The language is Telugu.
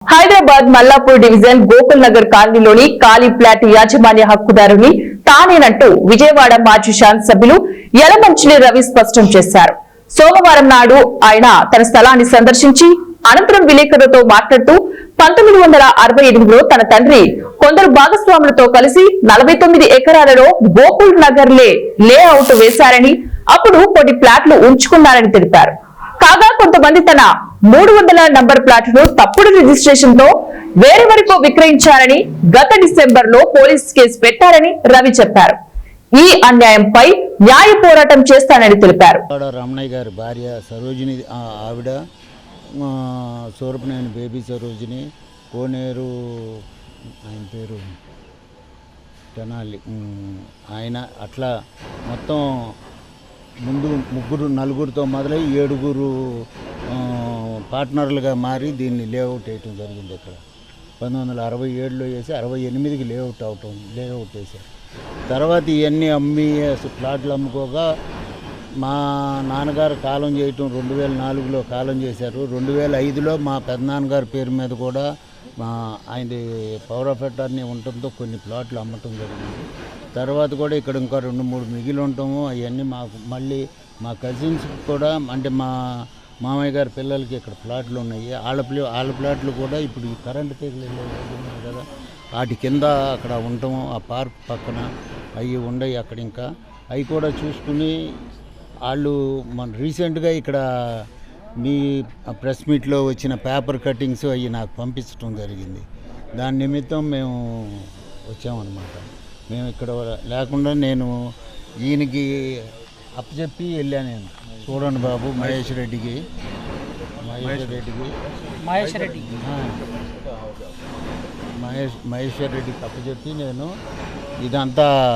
హైదరాబాద్ మల్లాపూర్ డివిజన్ గోకుల్ నగర్ కాలనీలోని ఖాళీ ఫ్లాట్ యాజమాన్య హక్కుదారుని తానేనంటూ విజయవాడ మాజీ శాసనసభ్యులు యలమంచిలి రవి స్పష్టం చేశారు. సోమవారం నాడు ఆయన తన స్థలాన్ని సందర్శించి అనంతరం విలేకరులతో మాట్లాడుతూ 1968లో తన తండ్రి కొందరు భాగస్వాములతో కలిసి 49 ఎకరాలలో గోకుల్ నగర్ లేఅవుట్ వేశారని, అప్పుడు కొన్ని ఫ్లాట్లు ఉంచుకున్నారని తెలిపారు. కాగా కొంతమంది తన 300 నంబర్ ప్లాట్ను తప్పుడు రిజిస్ట్రేషన్ తో వేరెవరికో విక్రయించారని, గత డిసెంబర్ లో పోలీస్ కేసు పెట్టారని రవి చెప్పారు. ఈ అన్యాయంపై న్యాయ పోరాటం చేస్తానని తెలిపారు. రమణయ్య గారి భార్య సరోజిని, ఆవిడ సూరపనేని బేబీ సరోజిని, కోనేరు ఆయన పేరు తెనాలి ఆయన, అట్లా మొత్తం ముందు నలుగురితో మొదలై 7 పార్ట్నర్లుగా మారి దీన్ని లేఅవుట్ వేయటం జరిగింది. ఇక్కడ 1967లో వేసి 68కి లేఅవుట్ వేశారు. తర్వాత ఇవన్నీ అమ్మి ప్లాట్లు అమ్ముకోగా మా నాన్నగారు కాలం చేయటం 2004లో కాలం చేశారు. 2005లో మా పెద్దనాన్నగారి పేరు మీద కూడా ఆయనది పవర్ ఆఫ్ అటార్నీ ఉండటంతో కొన్ని ప్లాట్లు అమ్మటం జరిగింది. తర్వాత కూడా ఇక్కడ ఇంకా 2-3 మిగిలి ఉంటాము. అవన్నీ మాకు మళ్ళీ మా కజిన్స్ కూడా, అంటే మా మామయ్య గారి పిల్లలకి ఇక్కడ ప్లాట్లు ఉన్నాయి. వాళ్ళ ప్లాట్లు కూడా ఇప్పుడు ఈ కరెంటు తీగలు ఉన్నాయి కదా, వాటి కింద అక్కడ ఉంటాము. ఆ పార్క్ పక్కన అవి ఉన్నాయి. అక్కడ ఇంకా అవి కూడా చూసుకుని వాళ్ళు మన రీసెంట్గా ఇక్కడ మీ ప్రెస్ మీట్లో వచ్చిన పేపర్ కటింగ్స్ అవి నాకు పంపించడం జరిగింది. దాని నిమిత్తం మేము వచ్చామన్నమాట. మేము ఇక్కడ లేకుండా నేను ఈయనకి అప్పచెప్పి వెళ్ళాను. నేను చూడండి బాబు మహేష్ రెడ్డికి అప్పచెప్పి నేను ఇదంతా